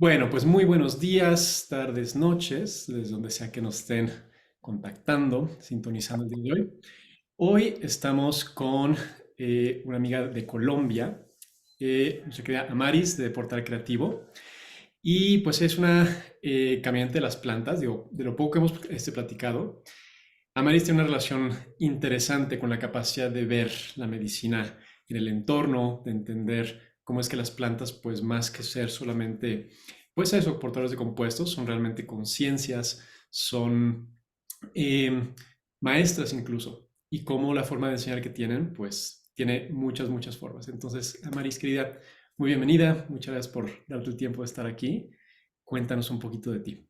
Bueno, pues muy buenos días, tardes, noches, desde donde sea que nos estén contactando, sintonizando el día de hoy. Hoy estamos con una amiga de Colombia, nuestra querida Amaris de Portal Creativo, y pues es una caminante de las plantas, digo, de lo poco que hemos platicado. Amaris tiene una relación interesante con la capacidad de ver la medicina en el entorno, de entender cómo es que las plantas, pues más que ser solamente, pues eso, portadores de compuestos, son realmente conciencias, son eh, maestras incluso, y cómo la forma de enseñar que tienen, pues tiene muchas formas. Entonces, Amaris, querida, muy bienvenida, muchas gracias por darte el tiempo de estar aquí. Cuéntanos un poquito de ti.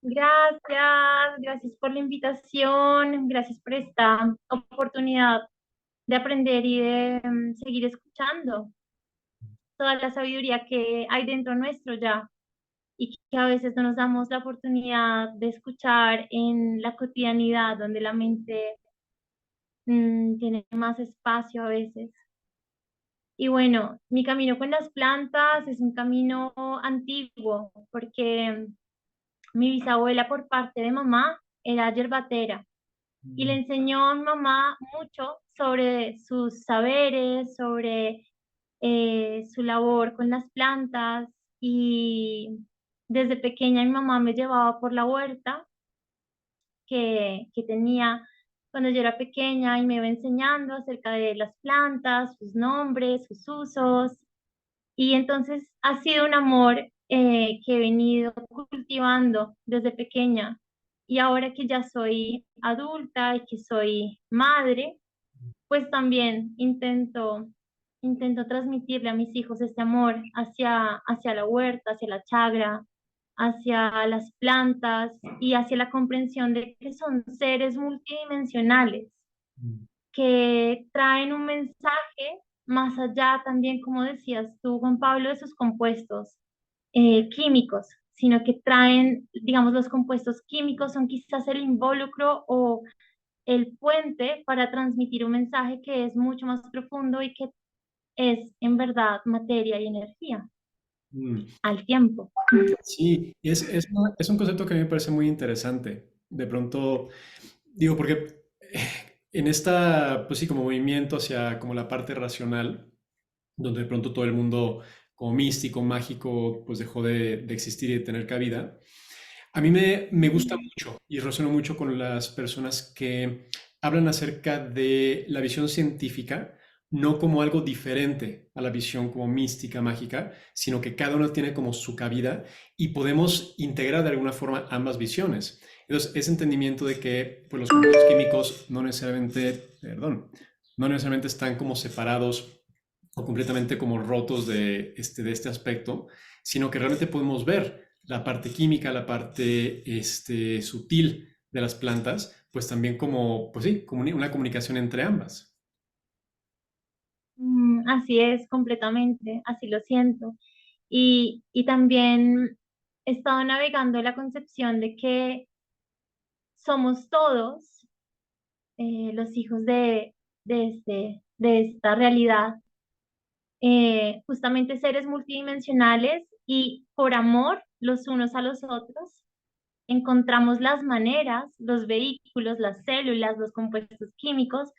Gracias por la invitación, gracias por esta oportunidad de aprender y de seguir escuchando toda la sabiduría que hay dentro nuestro ya y que a veces no nos damos la oportunidad de escuchar en la cotidianidad, donde la mente tiene más espacio a veces. Y bueno, mi camino con las plantas es un camino antiguo porque mi bisabuela por parte de mamá era yerbatera y le enseñó a mi mamá mucho sobre sus saberes, sobre su labor con las plantas y desde pequeña mi mamá me llevaba por la huerta que tenía cuando yo era pequeña y me iba enseñando acerca de las plantas, sus nombres, sus usos. Y entonces ha sido un amor que he venido cultivando desde pequeña. Y ahora que ya soy adulta y que soy madre, pues también intento transmitirle a mis hijos este amor hacia la huerta, hacia la chagra, hacia las plantas y hacia la comprensión de que son seres multidimensionales que traen un mensaje más allá también, como decías tú, Juan Pablo, de sus compuestos químicos, sino que traen, digamos, los compuestos químicos son quizás el involucro o el puente para transmitir un mensaje que es mucho más profundo y que es en verdad materia y energía Mm. al tiempo. Sí, es un concepto que a mí me parece muy interesante. De pronto, digo, porque en esta, pues sí, como movimiento hacia como la parte racional, donde de pronto todo el mundo como místico, mágico, pues dejó de existir y de tener cabida, a mí me gusta mucho y resueno mucho con las personas que hablan acerca de la visión científica, no como algo diferente a la visión como mística, mágica, sino que cada uno tiene como su cabida y podemos integrar de alguna forma ambas visiones. Entonces, ese entendimiento de que pues, los compuestos químicos no necesariamente, perdón, no necesariamente están como separados o completamente como rotos de este aspecto, sino que realmente podemos ver la parte química, la parte sutil de las plantas, pues también como, pues sí, como una comunicación entre ambas. Así es, completamente, así lo siento. Y también he estado navegando la concepción de que somos todos los hijos de esta realidad, justamente seres multidimensionales y por amor los unos a los otros, encontramos las maneras, los vehículos, las células, los compuestos químicos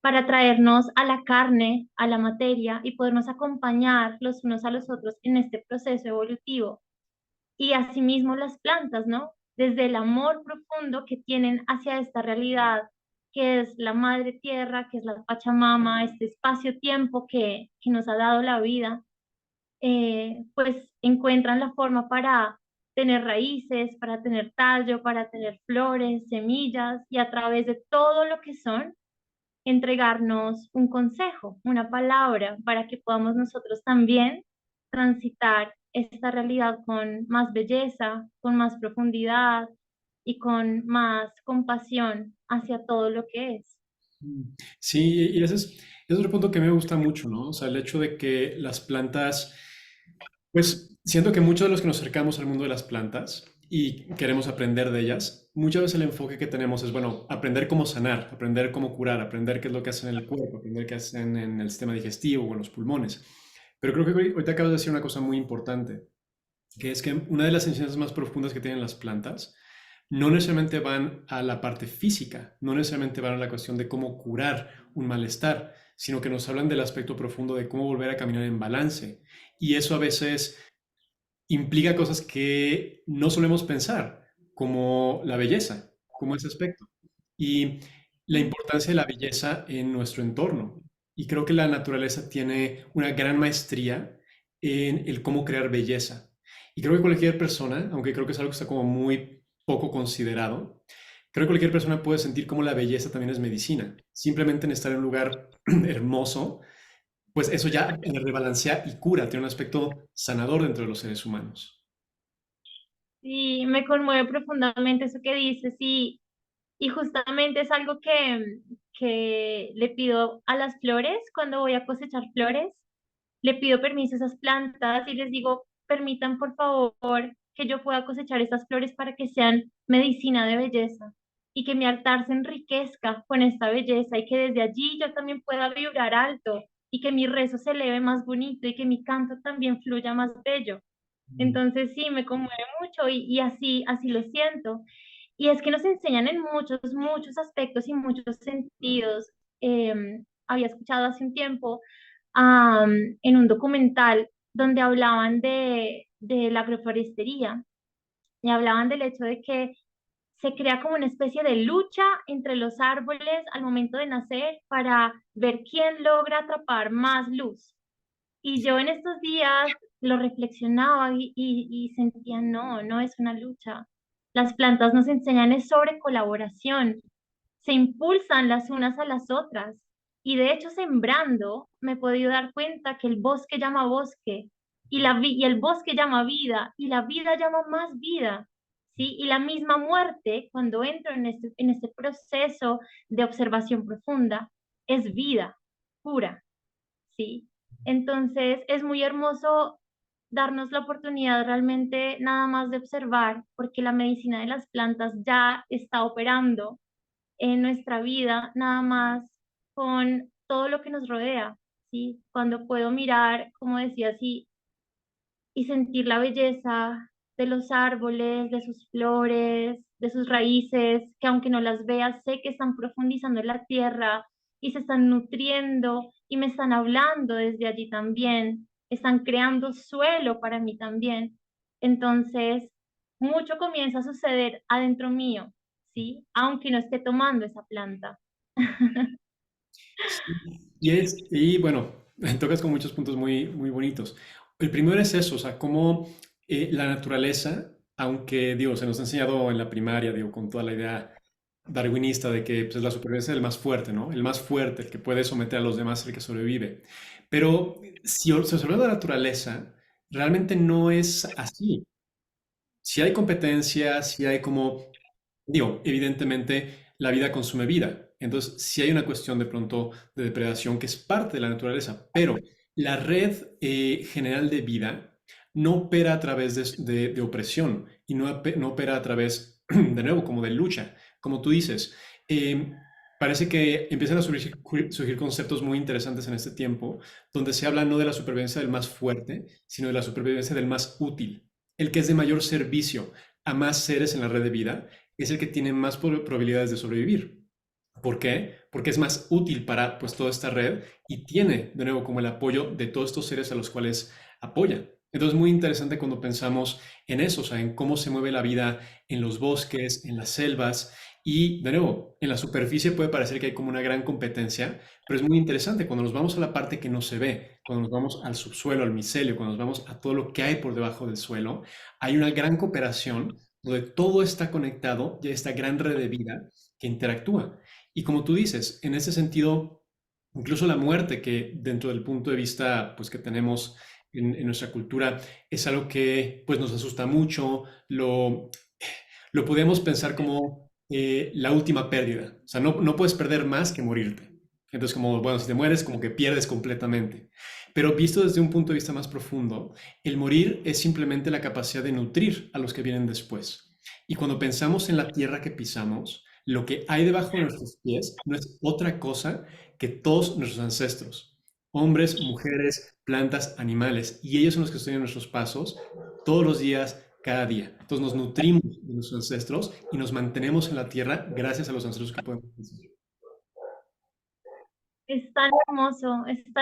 para traernos a la carne, a la materia y podernos acompañar los unos a los otros en este proceso evolutivo. Y asimismo las plantas, ¿no? Desde el amor profundo que tienen hacia esta realidad, que es la madre tierra, que es la Pachamama, este espacio-tiempo que nos ha dado la vida, pues encuentran la forma para tener raíces, para tener tallo, para tener flores, semillas y a través de todo lo que son, entregarnos un consejo, una palabra, para que podamos nosotros también transitar esta realidad con más belleza, con más profundidad y con más compasión hacia todo lo que es. Sí, y ese es otro punto que me gusta mucho, ¿no? O sea, el hecho de que las plantas, pues siento que muchos de los que nos acercamos al mundo de las plantas y queremos aprender de ellas, muchas veces el enfoque que tenemos es, bueno, aprender cómo sanar, aprender cómo curar, aprender qué es lo que hacen en el cuerpo, aprender qué hacen en el sistema digestivo o en los pulmones. Pero creo que ahorita acabas de decir una cosa muy importante, que es que una de las enseñanzas más profundas que tienen las plantas no necesariamente van a la parte física, no necesariamente van a la cuestión de cómo curar un malestar, sino que nos hablan del aspecto profundo de cómo volver a caminar en balance. Y eso a veces implica cosas que no solemos pensar, como la belleza, como ese aspecto. Y la importancia de la belleza en nuestro entorno. Y creo que la naturaleza tiene una gran maestría en el cómo crear belleza. Y creo que cualquier persona, aunque creo que es algo que está como muy poco considerado, creo que cualquier persona puede sentir cómo la belleza también es medicina. Simplemente en estar en un lugar hermoso, pues eso ya rebalancea y cura, tiene un aspecto sanador dentro de los seres humanos. Sí, me conmueve profundamente eso que dices y justamente es algo que le pido a las flores cuando voy a cosechar flores. Le pido permiso a esas plantas y les digo, permitan por favor que yo pueda cosechar estas flores para que sean medicina de belleza y que mi altar se enriquezca con esta belleza y que desde allí yo también pueda vibrar alto y que mi rezo se eleve más bonito y que mi canto también fluya más bello. Entonces sí, me conmueve mucho y así lo siento. Y es que nos enseñan en muchos aspectos y muchos sentidos. Había escuchado hace un tiempo en un documental donde hablaban de la agroforestería y hablaban del hecho de que se crea como una especie de lucha entre los árboles al momento de nacer para ver quién logra atrapar más luz. Y yo en estos días lo reflexionaba y sentía, no, no es una lucha. Las plantas nos enseñan es sobre colaboración, se impulsan las unas a las otras. Y de hecho, sembrando, me he podido dar cuenta que el bosque llama bosque y el bosque llama vida y la vida llama más vida. ¿Sí? Y la misma muerte, cuando entro en este proceso de observación profunda, es vida pura. ¿Sí? Entonces es muy hermoso darnos la oportunidad realmente nada más de observar, porque la medicina de las plantas ya está operando en nuestra vida, nada más con todo lo que nos rodea, ¿sí? Cuando puedo mirar, como decía, así, y sentir la belleza de los árboles, de sus flores, de sus raíces, que aunque no las vea, sé que están profundizando en la tierra y se están nutriendo y me están hablando desde allí también, están creando suelo para mí también. Entonces, mucho comienza a suceder adentro mío, ¿sí? Aunque no esté tomando esa planta. Sí, y bueno, tocas con muchos puntos muy, muy bonitos. El primero es eso, o sea, cómo la naturaleza, aunque, digo, se nos ha enseñado en la primaria, digo, con toda la idea darwinista de que pues, es la supervivencia del más fuerte, ¿no? El más fuerte, el que puede someter a los demás, el que sobrevive. Pero si se observa la naturaleza, realmente no es así. Si hay competencia, si hay como, digo, evidentemente la vida consume vida. Entonces, si hay una cuestión de pronto de depredación que es parte de la naturaleza, pero la red general de vida no opera a través de opresión y no opera a través, de nuevo, como de lucha. Como tú dices, eh, parece que empiezan a surgir conceptos muy interesantes en este tiempo, donde se habla no de la supervivencia del más fuerte, sino de la supervivencia del más útil, el que es de mayor servicio a más seres en la red de vida es el que tiene más probabilidades de sobrevivir. ¿Por qué? Porque es más útil para pues toda esta red y tiene de nuevo como el apoyo de todos estos seres a los cuales apoya. Entonces es muy interesante cuando pensamos en eso, o sea, en cómo se mueve la vida en los bosques, en las selvas y de nuevo, en la superficie puede parecer que hay como una gran competencia, pero es muy interesante cuando nos vamos a la parte que no se ve, cuando nos vamos al subsuelo, al micelio, cuando nos vamos a todo lo que hay por debajo del suelo, hay una gran cooperación donde todo está conectado y hay esta gran red de vida que interactúa. Y como tú dices, en ese sentido, incluso la muerte, que dentro del punto de vista pues, que tenemos en nuestra cultura, es algo que pues, nos asusta mucho, lo podemos pensar como la última pérdida. O sea, no puedes perder más que morirte. Entonces, como, bueno, si te mueres, como que pierdes completamente. Pero visto desde un punto de vista más profundo, el morir es simplemente la capacidad de nutrir a los que vienen después. Y cuando pensamos en la tierra que pisamos, lo que hay debajo de nuestros pies no es otra cosa que todos nuestros ancestros. Hombres, mujeres, plantas, animales. Y ellos son los que sostienen nuestros pasos todos los días, cada día. Entonces nos nutrimos de nuestros ancestros y nos mantenemos en la tierra gracias a los ancestros que podemos conseguir. Es tan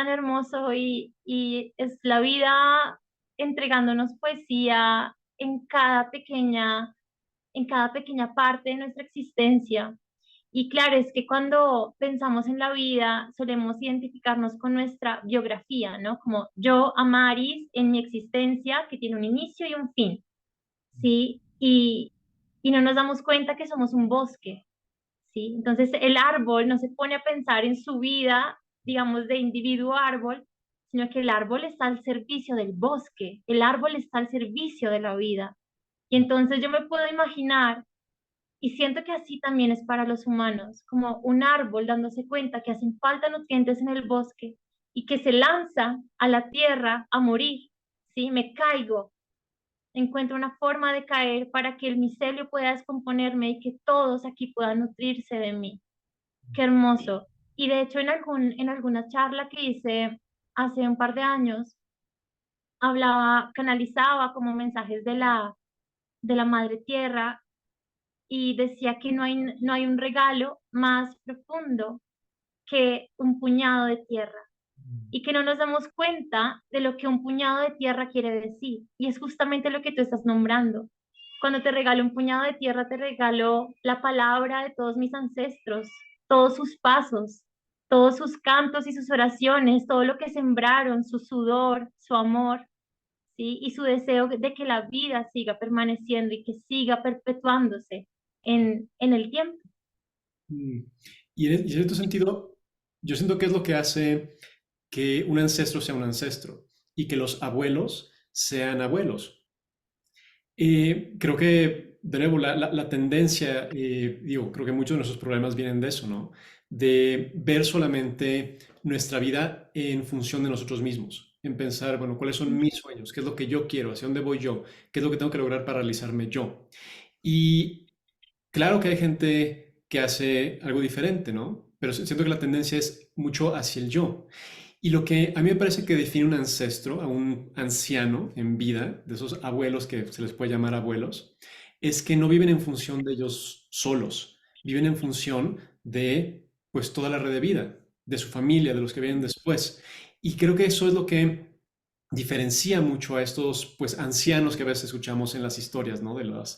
hermoso y es la vida entregándonos poesía en cada pequeña parte de nuestra existencia. Y claro, es que cuando pensamos en la vida, solemos identificarnos con nuestra biografía, ¿no? Como yo, Amaris, en mi existencia, que tiene un inicio y un fin, ¿sí? Y no nos damos cuenta que somos un bosque, ¿sí? Entonces el árbol no se pone a pensar en su vida, digamos, de individuo árbol, sino que el árbol está al servicio del bosque, el árbol está al servicio de la vida. Y entonces yo me puedo imaginar, y siento que así también es para los humanos, como un árbol dándose cuenta que hacen falta nutrientes en el bosque y que se lanza a la tierra a morir, ¿sí? Me caigo, encuentro una forma de caer para que el micelio pueda descomponerme y que todos aquí puedan nutrirse de mí. Qué hermoso. Y de hecho en alguna charla que hice hace un par de años, hablaba, canalizaba como mensajes de la Madre Tierra y decía que no hay un regalo más profundo que un puñado de tierra y que no nos damos cuenta de lo que un puñado de tierra quiere decir. Y es justamente lo que tú estás nombrando. Cuando te regalo un puñado de tierra, te regalo la palabra de todos mis ancestros, todos sus pasos, todos sus cantos y sus oraciones, todo lo que sembraron, su sudor, su amor, ¿sí? Y su deseo de que la vida siga permaneciendo y que siga perpetuándose en el tiempo. Mm. Y en cierto sentido, yo siento que es lo que hace que un ancestro sea un ancestro y que los abuelos sean abuelos. Creo que, de nuevo, la tendencia, digo, creo que muchos de nuestros problemas vienen de eso, ¿no? De ver solamente nuestra vida en función de nosotros mismos, en pensar, bueno, ¿cuáles son mis sueños? ¿Qué es lo que yo quiero? ¿Hacia dónde voy yo? ¿Qué es lo que tengo que lograr para realizarme yo? Y claro que hay gente que hace algo diferente, ¿no? Pero siento que la tendencia es mucho hacia el yo. Y lo que a mí me parece que define un ancestro, a un anciano en vida, de esos abuelos que se les puede llamar abuelos, es que no viven en función de ellos solos, viven en función de pues toda la red de vida, de su familia, de los que vienen después. Y creo que eso es lo que diferencia mucho a estos pues ancianos que a veces escuchamos en las historias, ¿no? De los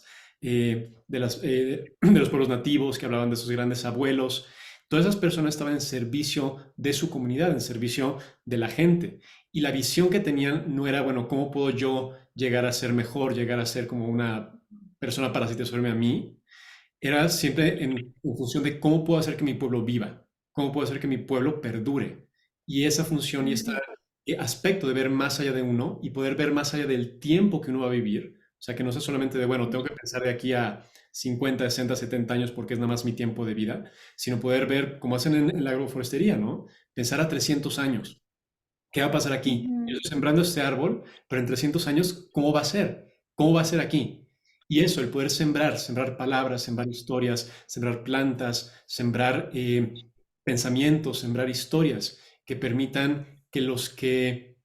pueblos nativos que hablaban de sus grandes abuelos. Todas esas personas estaban en servicio de su comunidad, en servicio de la gente. Y la visión que tenían no era, bueno, ¿cómo puedo yo llegar a ser mejor, llegar a ser como una persona para satisfacerme a mí? Era siempre en función de cómo puedo hacer que mi pueblo viva, cómo puedo hacer que mi pueblo perdure. Y esa función y este Ujú, aspecto de ver más allá de uno y poder ver más allá del tiempo que uno va a vivir. O sea, que no sea solamente de, bueno, tengo que pensar de aquí a 50, 60, 70 años porque es nada más mi tiempo de vida, sino poder ver, como hacen en la agroforestería, ¿no? Pensar a 300 años. ¿Qué va a pasar aquí? Yo ujú, estoy sembrando este árbol, pero en 300 años, ¿cómo va a ser? ¿Cómo va a ser aquí? Y eso, el poder sembrar, sembrar palabras, sembrar historias, sembrar plantas, sembrar pensamientos, sembrar historias que permitan que los que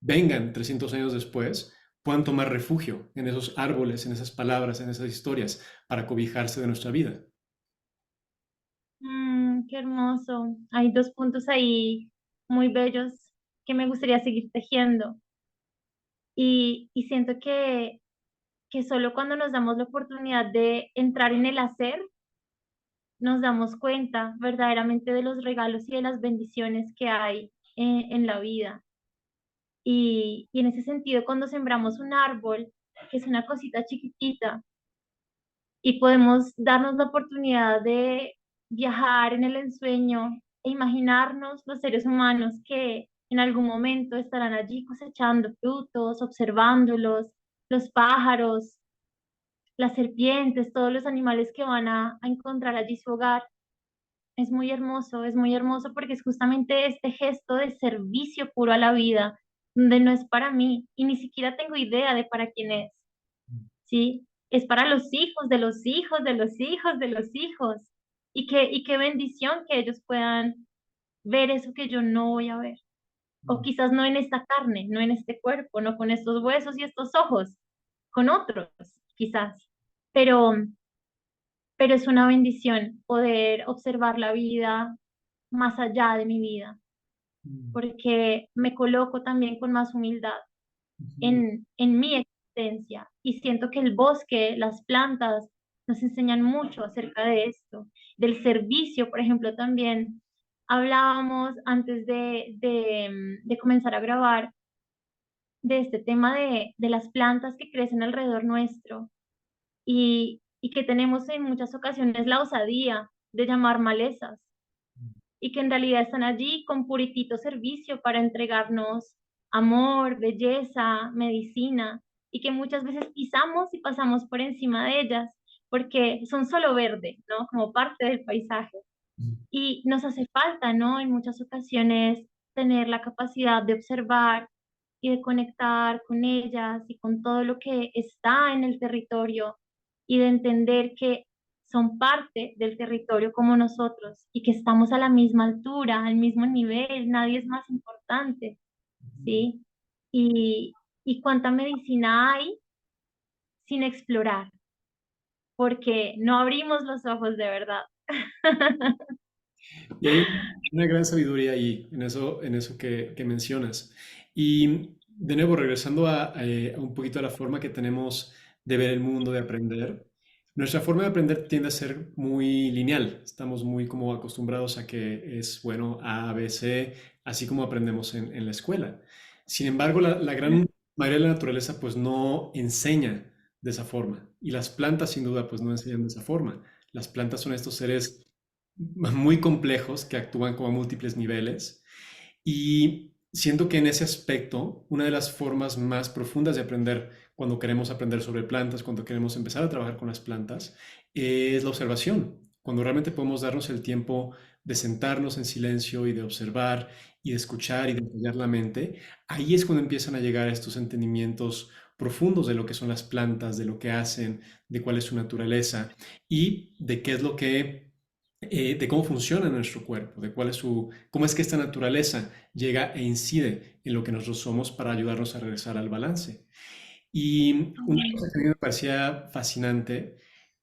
vengan 300 años después puedan tomar refugio en esos árboles, en esas palabras, en esas historias, para cobijarse de nuestra vida. qué hermoso. Hay dos puntos ahí muy bellos que me gustaría seguir tejiendo. Y siento que solo cuando nos damos la oportunidad de entrar en el hacer, nos damos cuenta verdaderamente de los regalos y de las bendiciones que hay en la vida. Y en ese sentido, cuando sembramos un árbol, que es una cosita chiquitita, y podemos darnos la oportunidad de viajar en el ensueño e imaginarnos los seres humanos que en algún momento estarán allí cosechando frutos, observándolos, los pájaros, las serpientes, todos los animales que van a encontrar allí su hogar. Es muy hermoso porque es justamente este gesto de servicio puro a la vida, donde no es para mí y ni siquiera tengo idea de para quién es. ¿Sí? Es para los hijos de los hijos de los hijos de los hijos. Y qué bendición que ellos puedan ver eso que yo no voy a ver. o quizás no en esta carne, no en este cuerpo, no con estos huesos y estos ojos, con otros, quizás. Pero, pero es una bendición poder observar la vida más allá de mi vida, porque me coloco también con más humildad en mi existencia y siento que el bosque, las plantas nos enseñan mucho acerca de esto, del servicio, por ejemplo, también hablábamos antes de comenzar a grabar de este tema de las plantas que crecen alrededor nuestro y que tenemos en muchas ocasiones la osadía de llamar malezas y que en realidad están allí con puritito servicio para entregarnos amor, belleza, medicina, y que muchas veces pisamos y pasamos por encima de ellas porque son solo verde, ¿no? Como parte del paisaje. Y nos hace falta, ¿no? En muchas ocasiones tener la capacidad de observar y de conectar con ellas y con todo lo que está en el territorio y de entender que son parte del territorio como nosotros y que estamos a la misma altura, al mismo nivel, nadie es más importante, ¿sí? Y, y cuánta medicina hay sin explorar, porque no abrimos los ojos de verdad. Y hay una gran sabiduría ahí, en eso que mencionas. Y de nuevo, regresando a un poquito a la forma que tenemos de ver el mundo, de aprender, nuestra forma de aprender tiende a ser muy lineal. Estamos muy como acostumbrados a que es, bueno, A, B, C, así como aprendemos en la escuela. Sin embargo, la gran mayoría de la naturaleza pues no enseña de esa forma. Y las plantas sin duda pues no enseñan de esa forma. Las plantas son estos seres muy complejos que actúan como a múltiples niveles. Y siento que en ese aspecto, una de las formas más profundas de aprender cuando queremos aprender sobre plantas, cuando queremos empezar a trabajar con las plantas, es la observación. Cuando realmente podemos darnos el tiempo de sentarnos en silencio y de observar y de escuchar y de emplear la mente, ahí es cuando empiezan a llegar estos entendimientos profundos de lo que son las plantas, de lo que hacen, de cuál es su naturaleza y de qué es lo que de cómo funciona nuestro cuerpo, de cuál es cómo es que esta naturaleza llega e incide en lo que nosotros somos para ayudarnos a regresar al balance. Y una cosa que a mí me parecía fascinante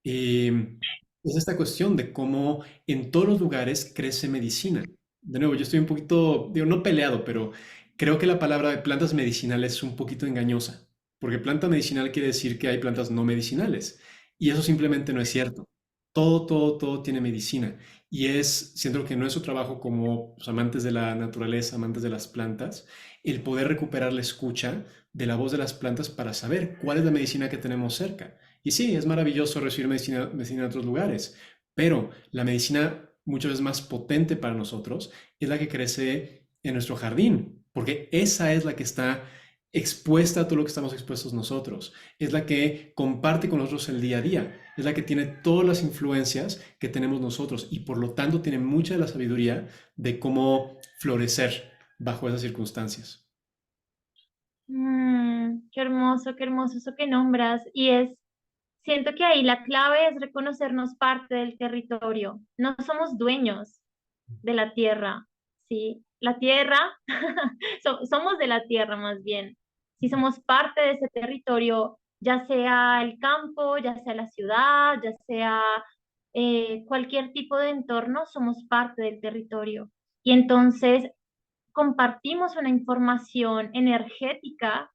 es esta cuestión de cómo en todos los lugares crece medicina. De nuevo, yo estoy un poquito, digo, no peleado, pero creo que la palabra de plantas medicinales es un poquito engañosa, porque planta medicinal quiere decir que hay plantas no medicinales, y eso simplemente no es cierto. Todo tiene medicina. Y siento que nuestro trabajo como pues, amantes de la naturaleza, amantes de las plantas, el poder recuperar la escucha de la voz de las plantas para saber cuál es la medicina que tenemos cerca. Y sí, es maravilloso recibir medicina en otros lugares, pero la medicina muchas veces más potente para nosotros es la que crece en nuestro jardín, porque esa es la que está expuesta a todo lo que estamos expuestos nosotros, es la que comparte con nosotros el día a día, es la que tiene todas las influencias que tenemos nosotros y por lo tanto tiene mucha de la sabiduría de cómo florecer bajo esas circunstancias. Qué hermoso eso que nombras. Y siento que ahí la clave es reconocernos parte del territorio. No somos dueños de la tierra, ¿sí? La tierra, somos de la tierra más bien. Si somos parte de ese territorio, ya sea el campo, ya sea la ciudad, ya sea cualquier tipo de entorno, somos parte del territorio. Y entonces compartimos una información energética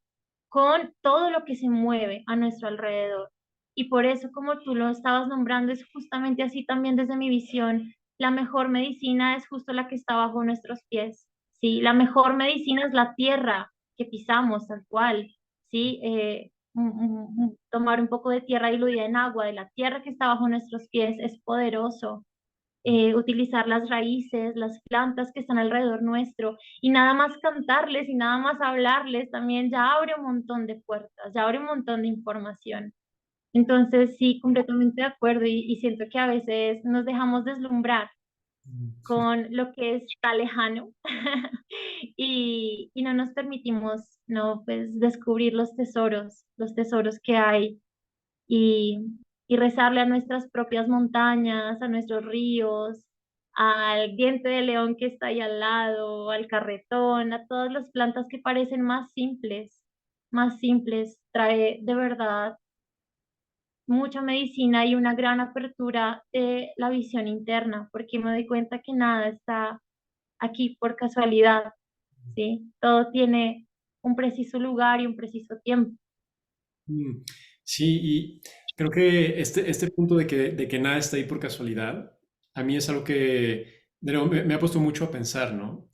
con todo lo que se mueve a nuestro alrededor. Y por eso, como tú lo estabas nombrando, es justamente así también desde mi visión. La mejor medicina es justo la que está bajo nuestros pies, ¿sí? La mejor medicina es la tierra que pisamos, tal cual, ¿sí? Tomar un poco de tierra diluida en agua, de la tierra que está bajo nuestros pies, es poderoso. Utilizar las raíces, las plantas que están alrededor nuestro y nada más cantarles y nada más hablarles también ya abre un montón de puertas, ya abre un montón de información. Entonces, sí, completamente de acuerdo y siento que a veces nos dejamos deslumbrar con lo que está lejano y no nos permitimos, no, pues descubrir los tesoros que hay y, y rezarle a nuestras propias montañas, a nuestros ríos, al diente de león que está ahí al lado, al carretón, a todas las plantas que parecen más simples, trae de verdad mucha medicina y una gran apertura de la visión interna, porque me doy cuenta que nada está aquí por casualidad, ¿sí? Todo tiene un preciso lugar y un preciso tiempo. Mm, sí, y creo que este punto de que nada está ahí por casualidad, a mí es algo que, de nuevo, me ha puesto mucho a pensar, ¿no?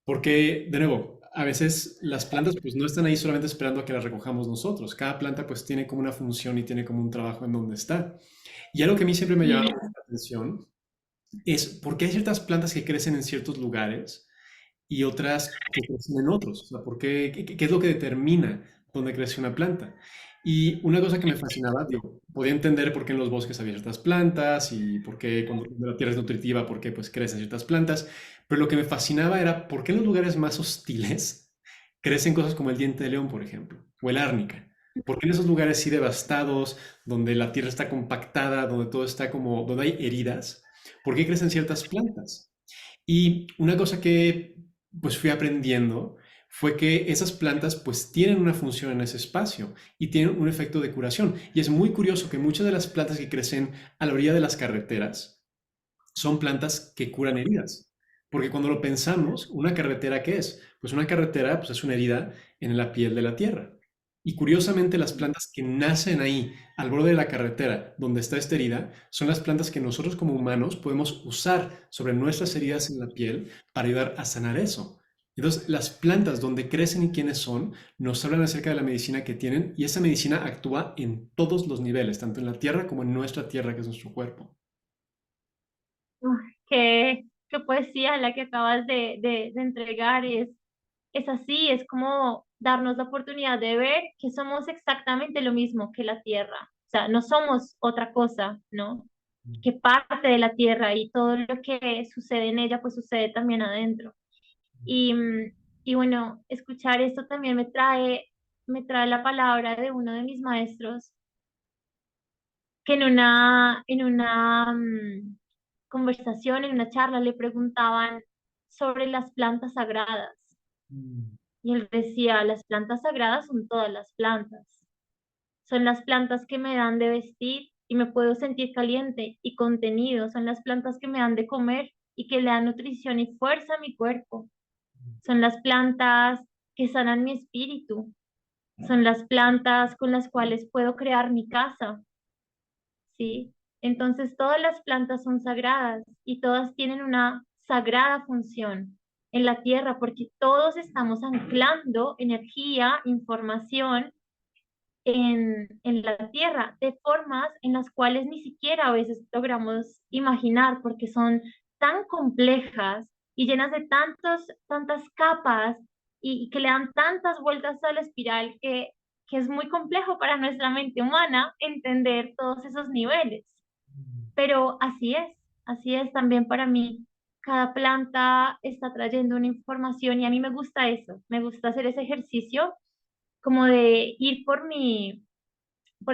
Porque, de nuevo, a veces las plantas pues no están ahí solamente esperando a que las recojamos nosotros. Cada planta pues tiene como una función y tiene como un trabajo en donde está. Y algo que a mí siempre me ha llamado mucho la atención es por qué hay ciertas plantas que crecen en ciertos lugares y otras que crecen en otros. O sea, qué es lo que determina dónde crece una planta? Y una cosa que me fascinaba, digo, podía entender por qué en los bosques había ciertas plantas y por qué cuando la tierra es nutritiva, por qué pues crecen ciertas plantas, pero lo que me fascinaba era por qué en los lugares más hostiles crecen cosas como el diente de león, por ejemplo, o el árnica. ¿Por qué en esos lugares así devastados, donde la tierra está compactada, donde todo está como, donde hay heridas, por qué crecen ciertas plantas? Y una cosa que pues fui aprendiendo fue que esas plantas pues tienen una función en ese espacio y tienen un efecto de curación. Y es muy curioso que muchas de las plantas que crecen a la orilla de las carreteras son plantas que curan heridas. Porque cuando lo pensamos, ¿una carretera qué es? Pues una carretera pues es una herida en la piel de la tierra. Y curiosamente las plantas que nacen ahí, al borde de la carretera, donde está esta herida, son las plantas que nosotros como humanos podemos usar sobre nuestras heridas en la piel para ayudar a sanar eso. Entonces, las plantas donde crecen y quiénes son, nos hablan acerca de la medicina que tienen y esa medicina actúa en todos los niveles, tanto en la tierra como en nuestra tierra, que es nuestro cuerpo. Qué poesía la que acabas de entregar. Es así, es como darnos la oportunidad de ver que somos exactamente lo mismo que la tierra. O sea, no somos otra cosa, ¿no? Que parte de la tierra y todo lo que sucede en ella, pues sucede también adentro. Y, y bueno, escuchar esto también me trae la palabra de uno de mis maestros que en una conversación, en una charla, le preguntaban sobre las plantas sagradas. Mm, Y él decía, las plantas sagradas son todas las plantas. Son las plantas que me dan de vestir y me puedo sentir caliente y contenido. Son las plantas que me dan de comer y que le dan nutrición y fuerza a mi cuerpo. Son las plantas que sanan mi espíritu. Son las plantas con las cuales puedo crear mi casa. ¿Sí? Entonces todas las plantas son sagradas y todas tienen una sagrada función en la tierra porque todos estamos anclando energía, información en la tierra de formas en las cuales ni siquiera a veces logramos imaginar porque son tan complejas y llenas de tantas capas y que le dan tantas vueltas a la espiral que es muy complejo para nuestra mente humana entender todos esos niveles. Pero así es también para mí. Cada planta está trayendo una información y a mí me gusta eso, me gusta hacer ese ejercicio como de ir por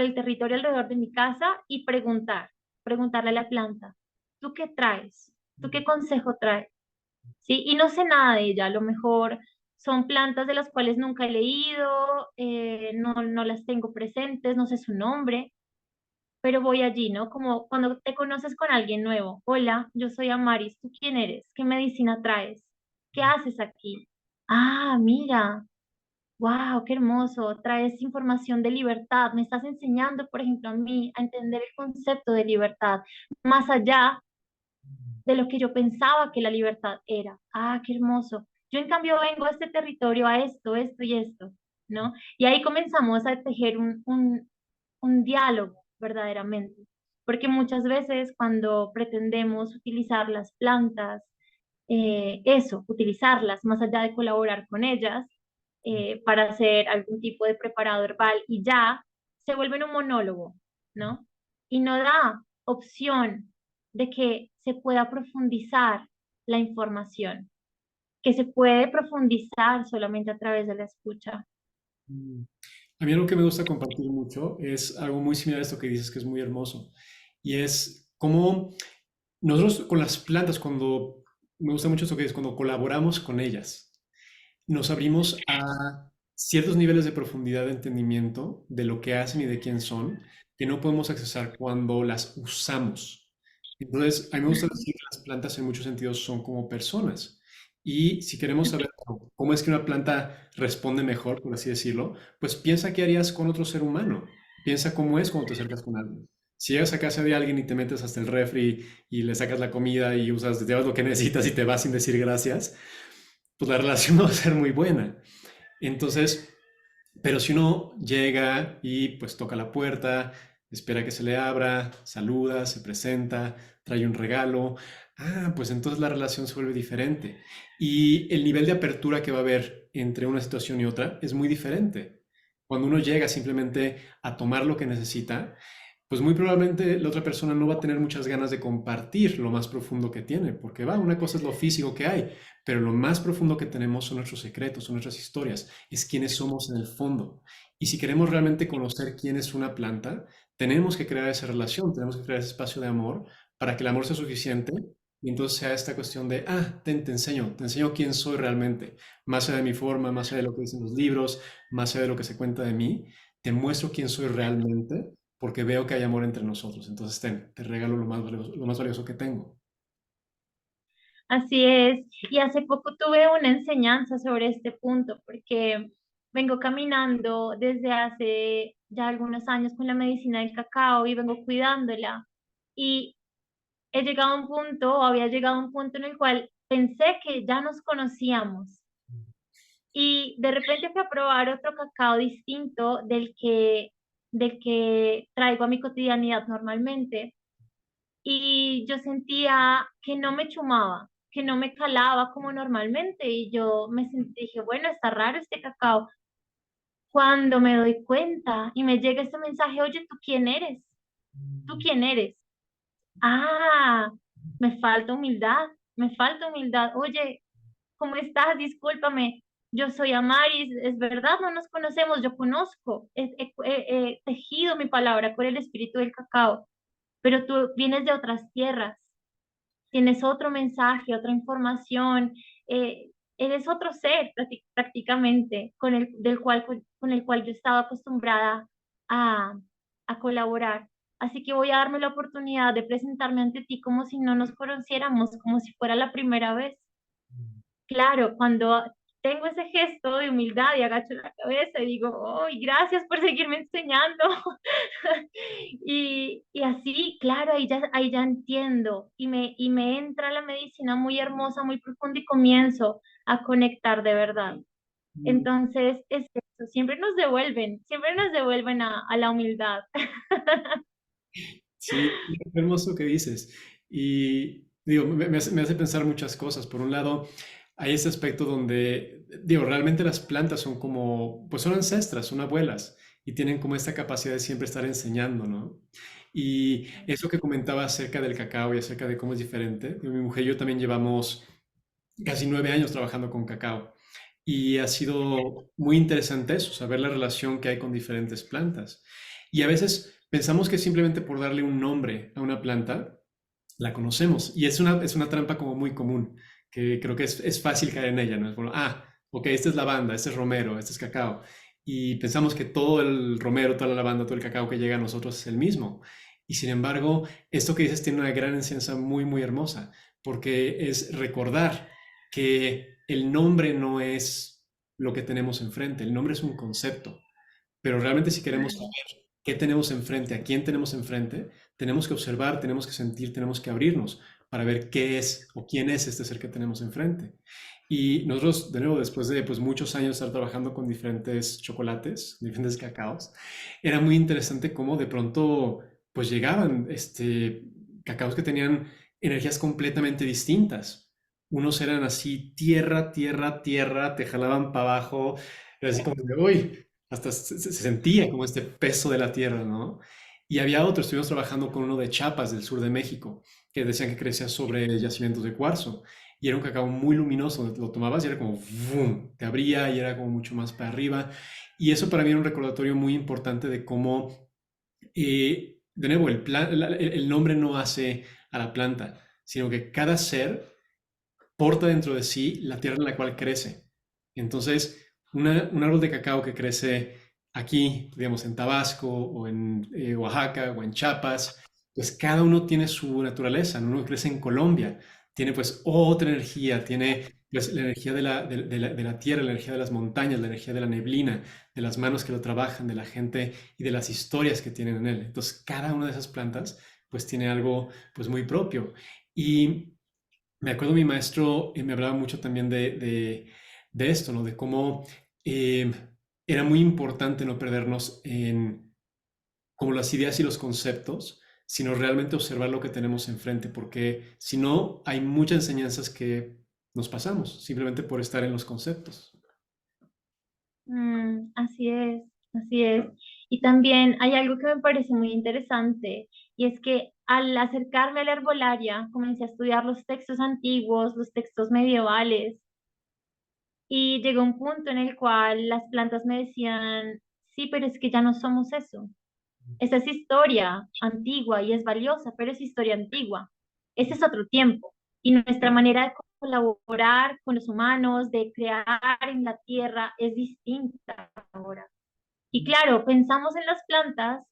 el territorio alrededor de mi casa y preguntarle a la planta, ¿tú qué traes? ¿Tú qué consejo traes? ¿Sí? Y no sé nada de ella, a lo mejor son plantas de las cuales nunca he leído, no las tengo presentes, no sé su nombre, pero voy allí, ¿no? Como cuando te conoces con alguien nuevo. Hola, yo soy Amaris, ¿tú quién eres? ¿Qué medicina traes? ¿Qué haces aquí? Ah, mira, wow, qué hermoso, traes información de libertad, me estás enseñando, por ejemplo, a mí a entender el concepto de libertad, más allá de lo que yo pensaba que la libertad era. Ah, qué hermoso. Yo en cambio vengo a este territorio a esto y esto, ¿no? Y ahí comenzamos a tejer un diálogo verdaderamente, porque muchas veces cuando pretendemos utilizar las plantas, utilizarlas más allá de colaborar con ellas para hacer algún tipo de preparado herbal y ya se vuelven un monólogo, ¿no? Y no da opción de que se pueda profundizar la información, que se puede profundizar solamente a través de la escucha. mm. A mí algo que me gusta compartir mucho es algo muy similar a esto que dices, que es muy hermoso. Y es cómo nosotros con las plantas, cuando, me gusta mucho esto que es, cuando colaboramos con ellas, nos abrimos a ciertos niveles de profundidad de entendimiento de lo que hacen y de quién son, que no podemos accesar cuando las usamos. Entonces, a mí me gusta decir que las plantas en muchos sentidos son como personas. Y si queremos saber cómo es que una planta responde mejor, por así decirlo, pues piensa qué harías con otro ser humano. Piensa cómo es cuando te acercas con alguien. Si llegas a casa de alguien y te metes hasta el refri y le sacas la comida y usas, te llevas lo que necesitas y te vas sin decir gracias, pues la relación no va a ser muy buena. Entonces, pero si uno llega y pues toca la puerta, espera que se le abra, saluda, se presenta, trae un regalo, pues entonces la relación se vuelve diferente. Y el nivel de apertura que va a haber entre una situación y otra es muy diferente. Cuando uno llega simplemente a tomar lo que necesita, pues muy probablemente la otra persona no va a tener muchas ganas de compartir lo más profundo que tiene, porque va, una cosa es lo físico que hay, pero lo más profundo que tenemos son nuestros secretos, son nuestras historias, es quiénes somos en el fondo. Y si queremos realmente conocer quién es una planta, tenemos que crear esa relación, tenemos que crear ese espacio de amor para que el amor sea suficiente y entonces sea esta cuestión de, te enseño quién soy realmente, más allá de mi forma, más allá de lo que dicen los libros, más allá de lo que se cuenta de mí, te muestro quién soy realmente porque veo que hay amor entre nosotros. Entonces, te regalo lo más valioso que tengo. Así es. Y hace poco tuve una enseñanza sobre este punto, porque vengo caminando desde hace ya algunos años con la medicina del cacao y vengo cuidándola. Y he llegado a un punto, o había llegado a un punto en el cual pensé que ya nos conocíamos. Y de repente fui a probar otro cacao distinto del que traigo a mi cotidianidad normalmente. Y yo sentía que no me chumaba, que no me calaba como normalmente. Y yo dije, bueno, está raro este cacao. Cuando me doy cuenta y me llega este mensaje, oye, ¿tú quién eres? ¿Tú quién eres? Ah, me falta humildad, me falta humildad. Oye, ¿cómo estás? Discúlpame. Yo soy Amaris, es verdad, no nos conocemos, yo conozco, he tejido mi palabra con el espíritu del cacao, pero tú vienes de otras tierras, tienes otro mensaje, otra información, eh, eres otro ser prácticamente con el cual yo estaba acostumbrada a, a colaborar. Así que voy a darme la oportunidad de presentarme ante ti como si no nos conociéramos, como si fuera la primera vez. Claro, cuando tengo ese gesto de humildad y agacho la cabeza y digo, ¡ay, gracias por seguirme enseñando! Y así, claro, ahí ya entiendo y me entra la medicina muy hermosa, muy profunda y comienzo a conectar de verdad. Mm. Entonces, es eso, siempre nos devuelven a la humildad. Sí, qué hermoso que dices. Y digo, me hace pensar muchas cosas. Por un lado, hay ese aspecto donde, digo, realmente las plantas son como, pues son ancestras, son abuelas y tienen como esta capacidad de siempre estar enseñando, ¿no? Y eso que comentaba acerca del cacao y acerca de cómo es diferente, digo, mi mujer y yo también llevamos casi 9 años trabajando con cacao. Y ha sido muy interesante eso, saber la relación que hay con diferentes plantas. Y a veces pensamos que simplemente por darle un nombre a una planta, la conocemos. Y es una trampa como muy común, que creo que es fácil caer en ella, ¿no? Es como, ok, esta es lavanda, este es romero, este es cacao. Y pensamos que todo el romero, toda la lavanda, todo el cacao que llega a nosotros es el mismo. Y sin embargo, esto que dices tiene una gran enseñanza muy, muy hermosa, porque es recordar que el nombre no es lo que tenemos enfrente, el nombre es un concepto, pero realmente si queremos saber qué tenemos enfrente, a quién tenemos enfrente, tenemos que observar, tenemos que sentir, tenemos que abrirnos para ver qué es o quién es este ser que tenemos enfrente. Y nosotros, de nuevo, después de pues, muchos años de estar trabajando con diferentes chocolates, diferentes cacaos, era muy interesante cómo de pronto pues llegaban cacaos que tenían energías completamente distintas. Unos eran así, tierra, tierra, tierra, te jalaban para abajo, era así como de, uy, hasta se sentía como este peso de la tierra, ¿no? Y había otros, estuvimos trabajando con uno de Chiapas, del sur de México, que decían que crecía sobre yacimientos de cuarzo. Y era un cacao muy luminoso, lo tomabas y era como, ¡vum! Te abría y era como mucho más para arriba. Y eso para mí era un recordatorio muy importante de cómo, de nuevo, el nombre no hace a la planta. sino que cada ser porta dentro de sí la tierra en la cual crece. Entonces, un árbol de cacao que crece aquí, digamos, en Tabasco o en Oaxaca o en Chiapas, pues cada uno tiene su naturaleza, ¿no? Uno que crece en Colombia tiene pues otra energía, tiene pues la energía de la tierra, la energía de las montañas, la energía de la neblina, de las manos que lo trabajan, de la gente y de las historias que tienen en él. Entonces, cada una de esas plantas pues tiene algo pues muy propio. Y me acuerdo mi maestro me hablaba mucho también de esto, ¿no? De cómo eh, era muy importante no perdernos en como las ideas y los conceptos, sino realmente observar lo que tenemos enfrente, porque si no, hay muchas enseñanzas que nos pasamos simplemente por estar en los conceptos. Así es, así es. Y también hay algo que me parece muy interesante, y es que al acercarme a la herbolaria, comencé a estudiar los textos antiguos, los textos medievales, y llegó un punto en el cual las plantas me decían, sí, pero es que ya no somos eso. Esa es historia antigua y es valiosa, pero es historia antigua. Ese es otro tiempo. Y nuestra manera de colaborar con los humanos, de crear en la tierra, es distinta ahora. Y claro, pensamos en las plantas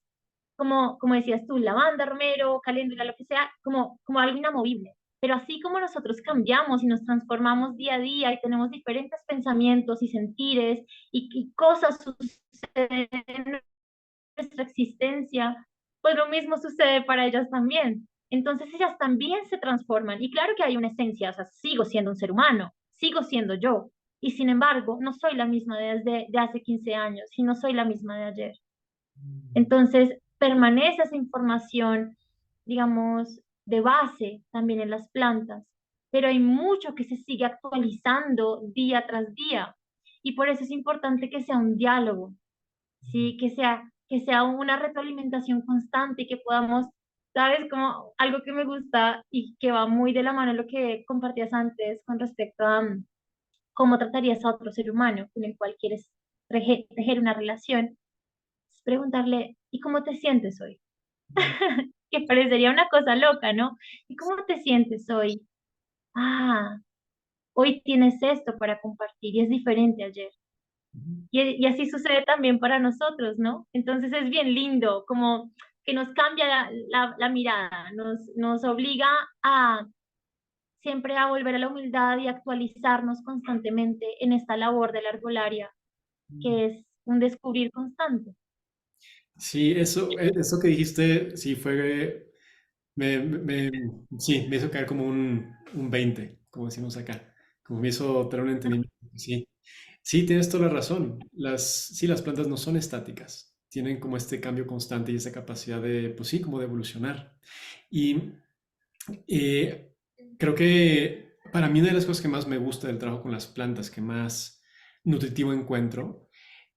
como decías tú, lavanda, romero, caléndula, lo que sea, como algo inamovible. Pero así como nosotros cambiamos y nos transformamos día a día y tenemos diferentes pensamientos y sentires y cosas suceden en nuestra existencia, pues lo mismo sucede para ellas también. Entonces ellas también se transforman. Y claro que hay una esencia, o sea, sigo siendo un ser humano, sigo siendo yo. Y sin embargo, no soy la misma de hace 15 años y no soy la misma de ayer. Entonces, permanece esa información, digamos, de base también en las plantas, pero hay mucho que se sigue actualizando día tras día y por eso es importante que sea un diálogo, ¿sí? Que sea una retroalimentación constante y que podamos, ¿sabes? Como algo que me gusta y que va muy de la mano lo que compartías antes con respecto a cómo tratarías a otro ser humano con el cual quieres tejer una relación, es preguntarle, ¿y cómo te sientes hoy? Que parecería una cosa loca, ¿no? ¿Y cómo te sientes hoy? Ah, hoy tienes esto para compartir y es diferente ayer. Y así sucede también para nosotros, ¿no? Entonces es bien lindo, como que nos cambia la mirada, nos obliga a siempre a volver a la humildad y actualizarnos constantemente en esta labor de la herbolaria, que es un descubrir constante. Sí, eso que dijiste, sí, sí, me hizo caer como un 20, como decimos acá, como me hizo tener un entendimiento. Sí, sí, tienes toda la razón. Sí, las plantas no son estáticas, tienen como este cambio constante y esa capacidad de, pues sí, como de evolucionar. Y eh, creo que para mí una de las cosas que más me gusta del trabajo con las plantas, que más nutritivo encuentro,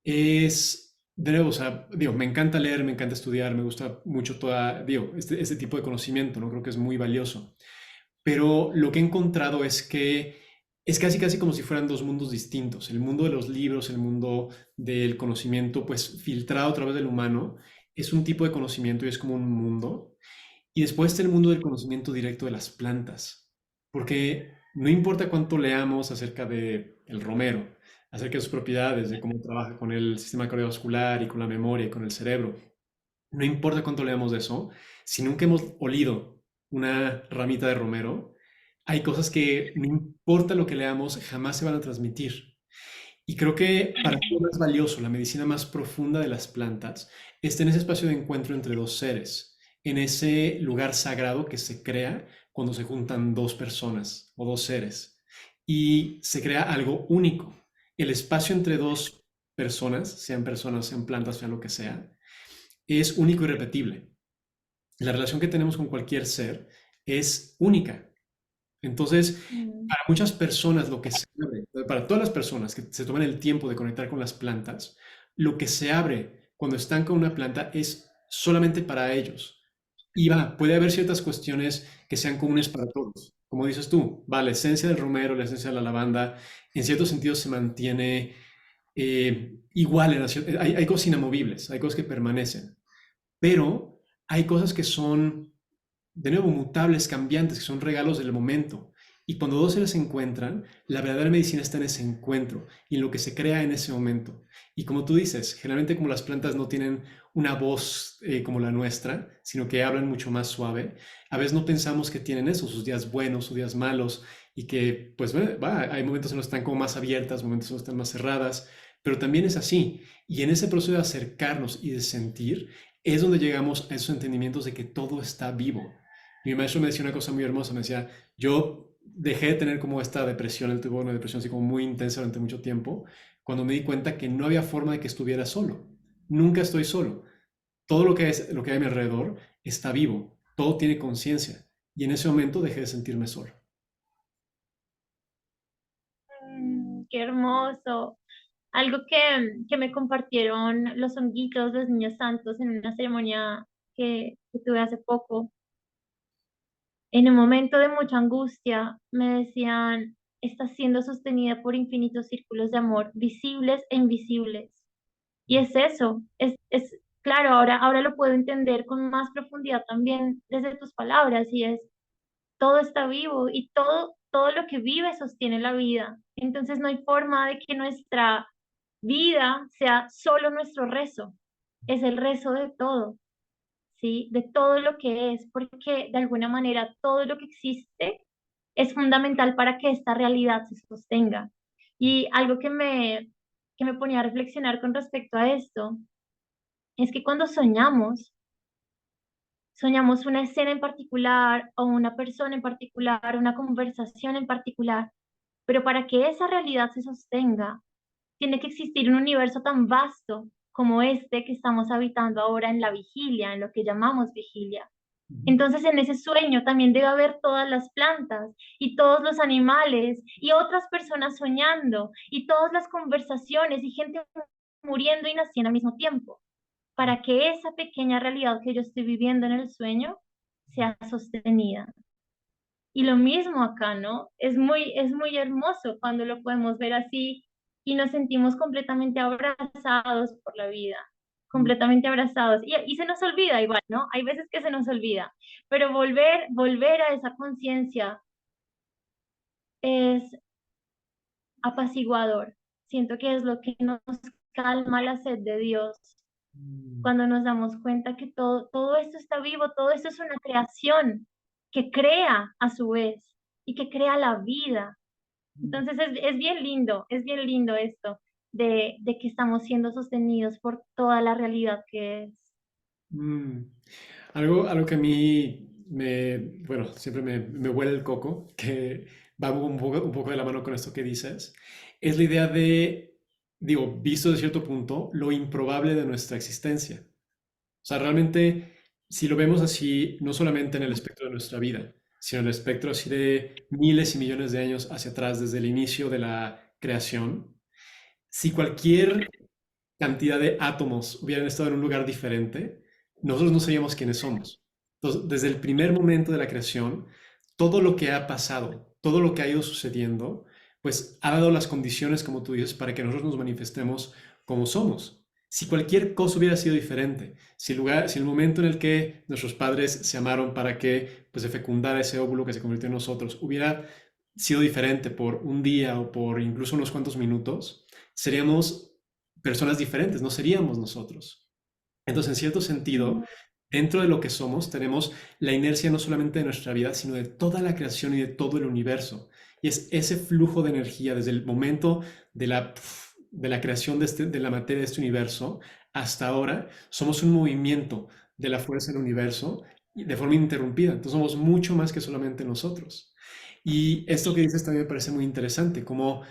es, de nuevo, o sea, digo, me encanta leer, me encanta estudiar, me gusta mucho digo, este tipo de conocimiento, ¿no? Creo que es muy valioso. Pero lo que he encontrado es que es casi casi como si fueran dos mundos distintos. El mundo de los libros, el mundo del conocimiento, pues filtrado a través del humano, es un tipo de conocimiento y es como un mundo. Y después está el mundo del conocimiento directo de las plantas, porque no importa cuánto leamos acerca de el romero, acerca de sus propiedades, de cómo trabaja con el sistema cardiovascular y con la memoria y con el cerebro, no importa cuánto leamos de eso, si nunca hemos olido una ramita de romero, hay cosas que no importa lo que leamos, jamás se van a transmitir. Y creo que para mí lo más valioso, la medicina más profunda de las plantas, está en ese espacio de encuentro entre dos seres, en ese lugar sagrado que se crea cuando se juntan dos personas o dos seres. Y se crea algo único. El espacio entre dos personas, sean plantas, sean lo que sea, es único y repetible. La relación que tenemos con cualquier ser es única. Entonces, Mm. para muchas personas, lo que se abre, para todas las personas que se toman el tiempo de conectar con las plantas, lo que se abre cuando están con una planta es solamente para ellos. Y puede haber ciertas cuestiones que sean comunes para todos. Como dices tú, la esencia del romero, la esencia de la lavanda, en ciertos sentidos se mantiene igual. Hay cosas inamovibles, hay cosas que permanecen, pero hay cosas que son de nuevo, mutables, cambiantes, que son regalos del momento. Y cuando dos seres se encuentran, la verdadera medicina está en ese encuentro y en lo que se crea en ese momento. Y como tú dices, generalmente como las plantas no tienen una voz como la nuestra, sino que hablan mucho más suave, a veces no pensamos que tienen eso, sus días buenos, sus días malos, y que pues hay momentos en los que están como más abiertas, momentos en los que están más cerradas, pero también es así. Y en ese proceso de acercarnos y de sentir, es donde llegamos a esos entendimientos de que todo está vivo. Mi maestro me decía una cosa muy hermosa, me decía, yo dejé de tener como esta depresión, él tuvo una depresión así como muy intensa durante mucho tiempo, cuando me di cuenta que no había forma de que estuviera solo. Nunca estoy solo. Todo lo que hay a mi alrededor está vivo, todo tiene conciencia. Y en ese momento dejé de sentirme solo. Qué hermoso. Algo que me compartieron los honguitos, los niños santos, en una ceremonia que tuve hace poco. En un momento de mucha angustia, me decían, estás siendo sostenida por infinitos círculos de amor, visibles e invisibles. Y es eso, es claro, ahora lo puedo entender con más profundidad también desde tus palabras, y es, todo está vivo y todo lo que vive sostiene la vida. Entonces no hay forma de que nuestra vida sea solo nuestro rezo, es el rezo de todo, ¿sí? De todo lo que es, porque de alguna manera todo lo que existe es fundamental para que esta realidad se sostenga. Y algo que me ponía a reflexionar con respecto a esto es que cuando soñamos una escena en particular o una persona en particular, una conversación en particular, pero para que esa realidad se sostenga, tiene que existir un universo tan vasto como este que estamos habitando ahora en la vigilia, en lo que llamamos vigilia. Entonces, en ese sueño también debe haber todas las plantas y todos los animales y otras personas soñando y todas las conversaciones y gente muriendo y naciendo al mismo tiempo, para que esa pequeña realidad que yo estoy viviendo en el sueño sea sostenida. Y lo mismo acá, ¿no? Es muy hermoso cuando lo podemos ver así y nos sentimos completamente abrazados por la vida, completamente abrazados. Y se nos olvida igual, ¿no? Hay veces que se nos olvida, pero volver a esa conciencia es apaciguador. Siento que es lo que nos calma la sed de Dios cuando nos damos cuenta que todo esto está vivo, todo esto es una creación que crea a su vez y que crea la vida. Entonces es bien lindo esto de que estamos siendo sostenidos por toda la realidad que es. Mm. Algo que a mí bueno, siempre me huele el coco, que va un poco de la mano con esto que dices, es la idea de, digo, visto de cierto punto, lo improbable de nuestra existencia. O sea, realmente, si lo vemos así, no solamente en el espectro de nuestra vida, sino en el espectro así de miles y millones de años hacia atrás, desde el inicio de la creación, si cualquier cantidad de átomos hubieran estado en un lugar diferente, nosotros no sabíamos quiénes somos. Entonces, desde el primer momento de la creación, todo lo que ha pasado, todo lo que ha ido sucediendo, pues ha dado las condiciones, como tú dices, para que nosotros nos manifestemos como somos. Si cualquier cosa hubiera sido diferente, si el momento en el que nuestros padres se amaron para que pues, se fecundara ese óvulo que se convirtió en nosotros hubiera sido diferente por un día o por incluso unos cuantos minutos, seríamos personas diferentes, no seríamos nosotros. Entonces, en cierto sentido, dentro de lo que somos, tenemos la inercia no solamente de nuestra vida, sino de toda la creación y de todo el universo. Y es ese flujo de energía desde el momento de la creación de la materia de este universo hasta ahora, somos un movimiento de la fuerza del universo de forma ininterrumpida. Entonces, somos mucho más que solamente nosotros. Y esto que dices también me parece muy interesante, como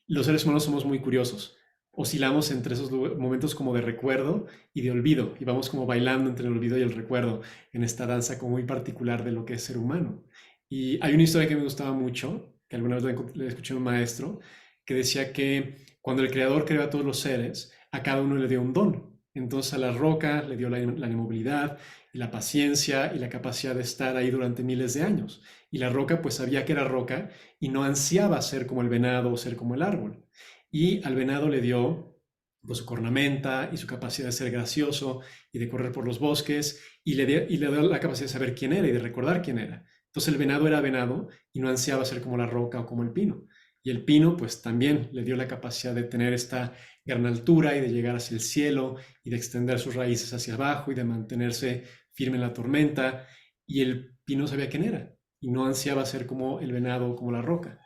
los seres humanos somos muy curiosos. Oscilamos entre esos momentos como de recuerdo y de olvido, y vamos como bailando entre el olvido y el recuerdo en esta danza como muy particular de lo que es ser humano. Y hay una historia que me gustaba mucho, que alguna vez le escuché a un maestro, que decía que cuando el creador creó a todos los seres, a cada uno le dio un don. Entonces a la roca le dio la inmovilidad y la paciencia y la capacidad de estar ahí durante miles de años. Y la roca pues sabía que era roca y no ansiaba ser como el venado o ser como el árbol. Y al venado le dio pues, su cornamenta y su capacidad de ser gracioso y de correr por los bosques y le dio la capacidad de saber quién era y de recordar quién era. Entonces el venado era venado y no ansiaba ser como la roca o como el pino. Y el pino pues también le dio la capacidad de tener esta gran altura y de llegar hacia el cielo y de extender sus raíces hacia abajo y de mantenerse firme en la tormenta. Y el pino sabía quién era y no ansiaba ser como el venado o como la roca.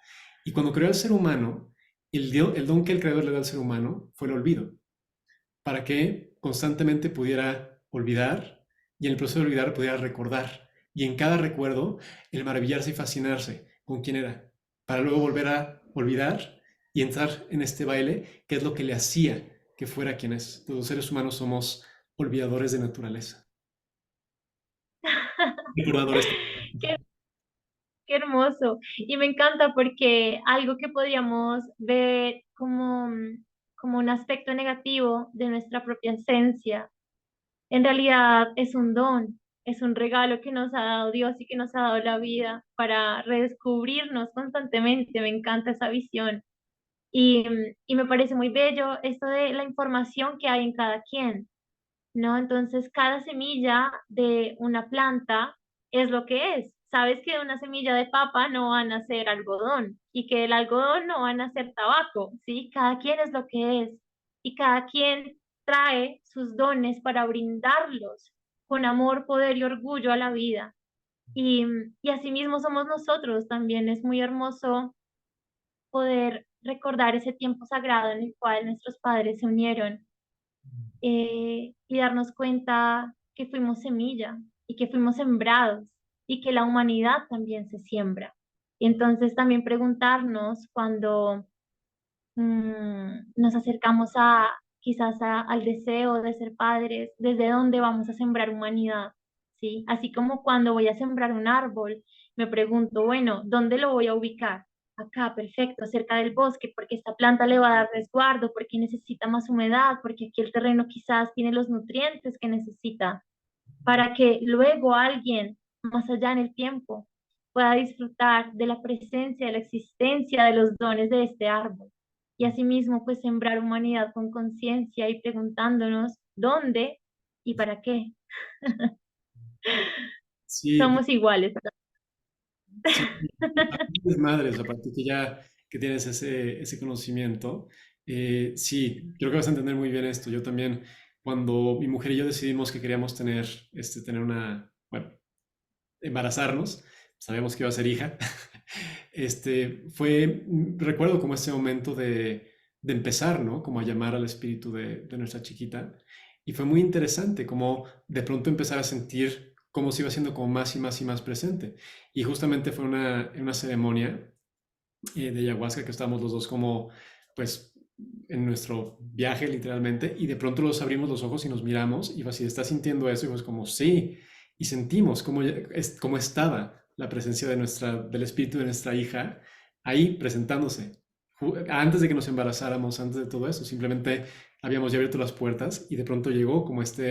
Y cuando creó al ser humano, el don que el creador le da al ser humano fue el olvido, para que constantemente pudiera olvidar y en el proceso de olvidar pudiera recordar. Y en cada recuerdo, el maravillarse y fascinarse con quién era, para luego volver a olvidar y entrar en este baile, que es lo que le hacía que fuera quien es. Los seres humanos somos olvidadores de naturaleza, recordadores. Qué, qué hermoso. Y me encanta porque algo que podríamos ver como, como un aspecto negativo de nuestra propia esencia, en realidad es un don, es un regalo que nos ha dado Dios y que nos ha dado la vida para redescubrirnos constantemente. Me encanta esa visión. Y me parece muy bello esto de la información que hay en cada quien, ¿no? Entonces, cada semilla de una planta es lo que es. Sabes que de una semilla de papa no van a nacer algodón y que el algodón no va a nacer tabaco, ¿sí? Cada quien es lo que es y cada quien trae sus dones para brindarlos con amor, poder y orgullo a la vida. Y, y asimismo somos nosotros también. Es muy hermoso poder recordar ese tiempo sagrado en el cual nuestros padres se unieron y darnos cuenta que fuimos semilla y que fuimos sembrados y que la humanidad también se siembra. Y entonces también preguntarnos cuando nos acercamos a quizás al deseo de ser padres, desde dónde vamos a sembrar humanidad, ¿sí? Así como cuando voy a sembrar un árbol, me pregunto, bueno, ¿dónde lo voy a ubicar? Acá, perfecto, cerca del bosque, porque esta planta le va a dar resguardo, porque necesita más humedad, porque aquí el terreno quizás tiene los nutrientes que necesita, para que luego alguien más allá en el tiempo pueda disfrutar de la presencia, de la existencia de los dones de este árbol. Y asimismo, pues sembrar humanidad con conciencia y preguntándonos dónde y para qué. Sí, Somos iguales. sí, es madres, aparte que ya que tienes ese conocimiento, sí, creo que vas a entender muy bien esto. Yo también, cuando mi mujer y yo decidimos que queríamos tener, tener una, bueno, embarazarnos, sabíamos que iba a ser hija, recuerdo como ese momento de empezar, ¿no? Como a llamar al espíritu de nuestra chiquita. Y fue muy interesante como de pronto empezar a sentir cómo se iba haciendo como más y más y más presente. Y justamente fue en una ceremonia de ayahuasca que estábamos los dos como, pues, en nuestro viaje literalmente, y de pronto los abrimos los ojos y nos miramos y fue así, ¿estás sintiendo eso? Y pues como, sí, y sentimos cómo estaba la presencia de del espíritu de nuestra hija ahí presentándose. Antes de que nos embarazáramos, antes de todo eso, simplemente habíamos ya abierto las puertas y de pronto llegó como esta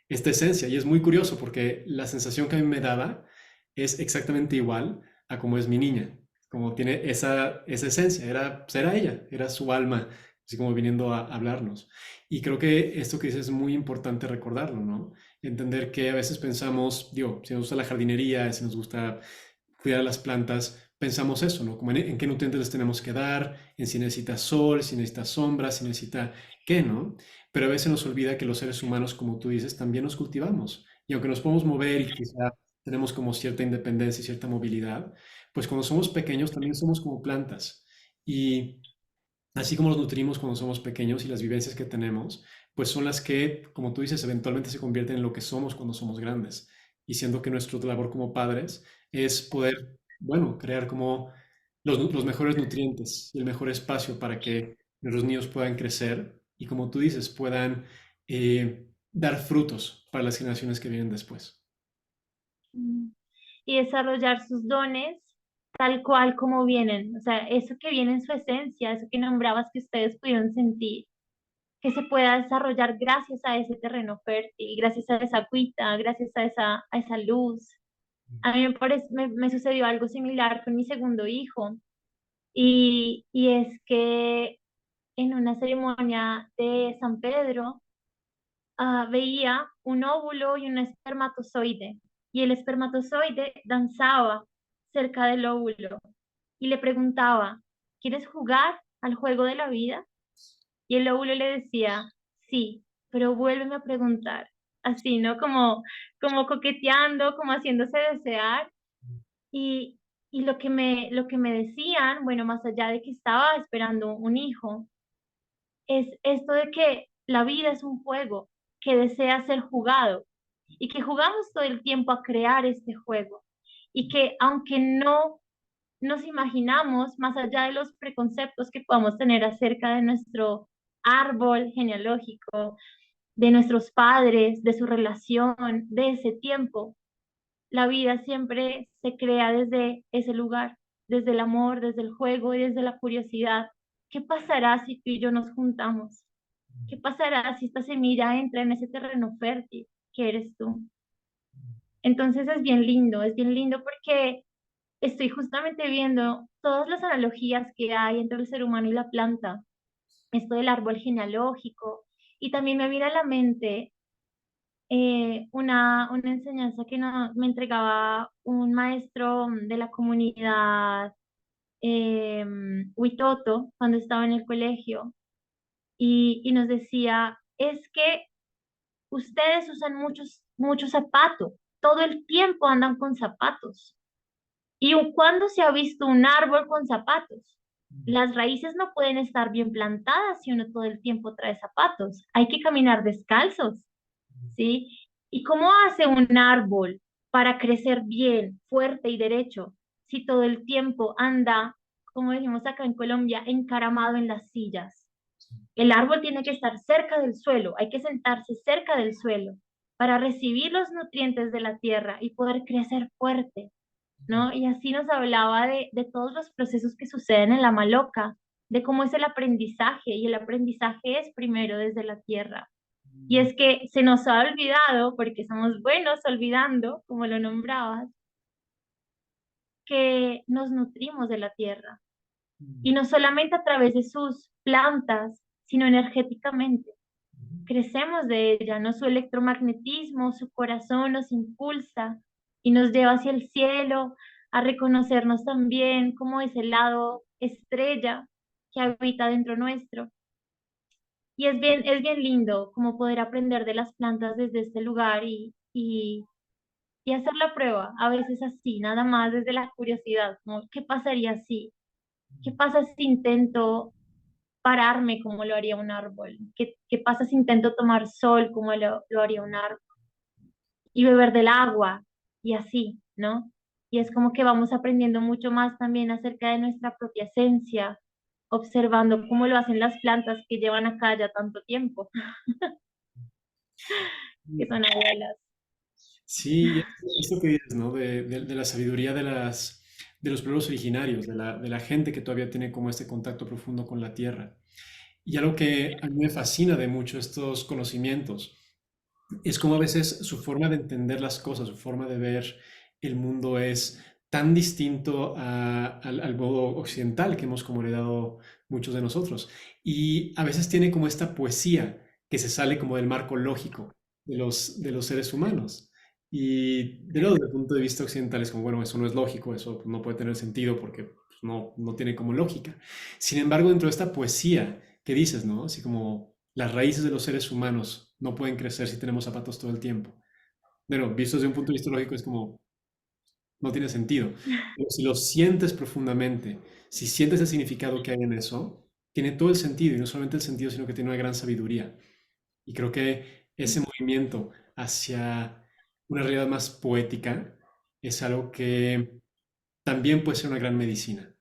esencia. Y es muy curioso porque la sensación que a mí me daba es exactamente igual a como es mi niña, como tiene esa esencia, pues era ella, era su alma, así como viniendo a hablarnos. Y creo que esto que dices es muy importante recordarlo, ¿no? Entender que a veces pensamos, digo, si nos gusta la jardinería, si nos gusta cuidar las plantas, pensamos eso, ¿no? Como en qué nutrientes les tenemos que dar, en si necesita sol, si necesita sombra, si necesita qué, ¿no? Pero a veces nos olvida que los seres humanos, como tú dices, también nos cultivamos. Y aunque nos podemos mover y quizá tenemos como cierta independencia y cierta movilidad, pues cuando somos pequeños también somos como plantas. Y así como nos nutrimos cuando somos pequeños y las vivencias que tenemos, pues son las que, como tú dices, eventualmente se convierten en lo que somos cuando somos grandes. Y siendo que nuestra labor como padres es poder, bueno, crear como los mejores nutrientes y el mejor espacio para que nuestros niños puedan crecer y, como tú dices, puedan dar frutos para las generaciones que vienen después. Y desarrollar sus dones tal cual como vienen. O sea, eso que viene en su esencia, eso que nombrabas que ustedes pudieron sentir, que se pueda desarrollar gracias a ese terreno fértil, gracias a esa agüita, gracias a esa luz. A mí me sucedió algo similar con mi segundo hijo y es que en una ceremonia de San Pedro, veía un óvulo y un espermatozoide, y el espermatozoide danzaba cerca del óvulo y le preguntaba, ¿quieres jugar al juego de la vida? Y el óvulo le decía, sí, pero vuélveme a preguntar. Así, ¿no? Como coqueteando, como haciéndose desear. Y, y lo que me decían, bueno, más allá de que estaba esperando un hijo, es esto de que la vida es un juego que desea ser jugado y que jugamos todo el tiempo a crear este juego y que aunque no nos imaginamos, más allá de los preconceptos que podamos tener acerca de nuestro árbol genealógico, de nuestros padres, de su relación, de ese tiempo, la vida siempre se crea desde ese lugar, desde el amor, desde el juego y desde la curiosidad. ¿Qué pasará si tú y yo nos juntamos? ¿Qué pasará si esta semilla entra en ese terreno fértil que eres tú? Entonces es bien lindo porque estoy justamente viendo todas las analogías que hay entre el ser humano y la planta, esto del árbol genealógico, y también me viene a la mente una enseñanza que me entregaba un maestro de la comunidad Huitoto cuando estaba en el colegio, y nos decía, es que ustedes usan muchos zapatos, todo el tiempo andan con zapatos. ¿Y cuándo se ha visto un árbol con zapatos? Las raíces no pueden estar bien plantadas si uno todo el tiempo trae zapatos. Hay que caminar descalzos, ¿sí? ¿Y cómo hace un árbol para crecer bien, fuerte y derecho si todo el tiempo anda, como decimos acá en Colombia, encaramado en las sillas? El árbol tiene que estar cerca del suelo, hay que sentarse cerca del suelo para recibir los nutrientes de la tierra y poder crecer fuerte, ¿no? Y así nos hablaba de todos los procesos que suceden en la maloca, de cómo es el aprendizaje, y el aprendizaje es primero desde la tierra. Y es que se nos ha olvidado, porque somos buenos olvidando, como lo nombrabas, que nos nutrimos de la tierra, y no solamente a través de sus plantas, sino energéticamente. Crecemos de ella, ¿no? Su electromagnetismo, su corazón nos impulsa y nos lleva hacia el cielo, a reconocernos también como ese lado estrella que habita dentro nuestro. Y es bien lindo como poder aprender de las plantas desde este lugar y hacer la prueba, a veces así, nada más desde la curiosidad, como, ¿qué pasaría si? ¿Qué pasa si intento pararme como lo haría un árbol? ¿Qué pasa si intento tomar sol como lo haría un árbol? Y beber del agua y así, ¿no? Y es como que vamos aprendiendo mucho más también acerca de nuestra propia esencia, observando cómo lo hacen las plantas que llevan acá ya tanto tiempo, que son abuelas. Sí, y esto que dices, ¿no? De la sabiduría de los pueblos originarios, de la gente que todavía tiene como este contacto profundo con la tierra. Y algo que a mí me fascina de mucho estos conocimientos es como a veces su forma de entender las cosas, su forma de ver el mundo es tan distinto al modo occidental que hemos como heredado muchos de nosotros. Y a veces tiene como esta poesía que se sale como del marco lógico de los seres humanos. Y de nuevo, desde el punto de vista occidental es como, bueno, eso no es lógico, eso no puede tener sentido porque pues, no tiene como lógica. Sin embargo, dentro de esta poesía que dices, ¿no? Así como las raíces de los seres humanos no pueden crecer si tenemos zapatos todo el tiempo. Bueno, visto desde un punto de vista lógico es como, no tiene sentido. Pero si lo sientes profundamente, si sientes el significado que hay en eso, tiene todo el sentido, y no solamente el sentido, sino que tiene una gran sabiduría. Y creo que ese movimiento hacia una realidad más poética es algo que también puede ser una gran medicina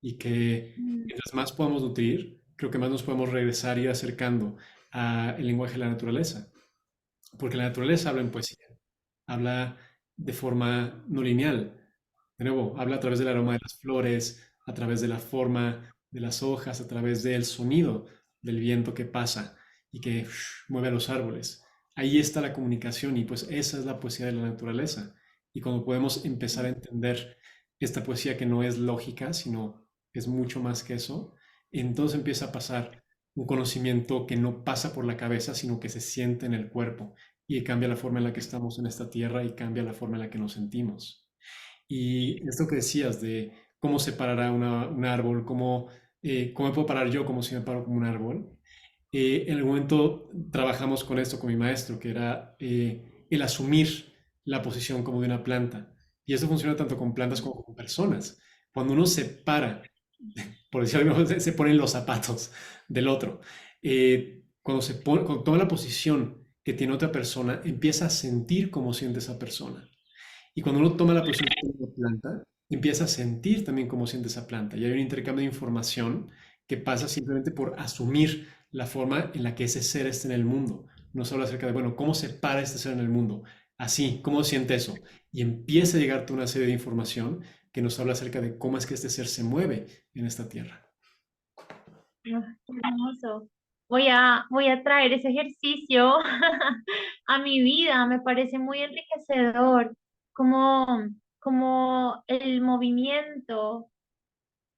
y que Mm, mientras más podamos nutrir, creo que más nos podemos regresar y ir acercando al lenguaje de la naturaleza, porque la naturaleza habla en poesía, habla de forma no lineal. De nuevo, habla a través del aroma de las flores, a través de la forma de las hojas, a través del sonido del viento que pasa y que mueve a los árboles. Ahí está la comunicación y pues esa es la poesía de la naturaleza. Y cuando podemos empezar a entender esta poesía que no es lógica, sino es mucho más que eso, entonces empieza a pasar un conocimiento que no pasa por la cabeza, sino que se siente en el cuerpo y cambia la forma en la que estamos en esta tierra y cambia la forma en la que nos sentimos. Y esto que decías de cómo separará un árbol, cómo me puedo parar yo como si me paro como un árbol, en el momento trabajamos con esto con mi maestro, que era el asumir la posición como de una planta. Y eso funciona tanto con plantas como con personas. Cuando uno se para, por decirlo algo, se ponen los zapatos del otro. Cuando toma la posición que tiene otra persona, empieza a sentir cómo siente esa persona. Y cuando uno toma la posición de una planta, empieza a sentir también cómo siente esa planta. Y hay un intercambio de información que pasa simplemente por asumir la forma en la que ese ser está en el mundo. No solo acerca de, bueno, ¿cómo se para este ser en el mundo? Así, ¿cómo siente eso? Y empieza a llegarte una serie de información que nos habla acerca de cómo es que este ser se mueve en esta tierra. Ah, qué hermoso. Voy a traer ese ejercicio a mi vida. Me parece muy enriquecedor, como, como el movimiento,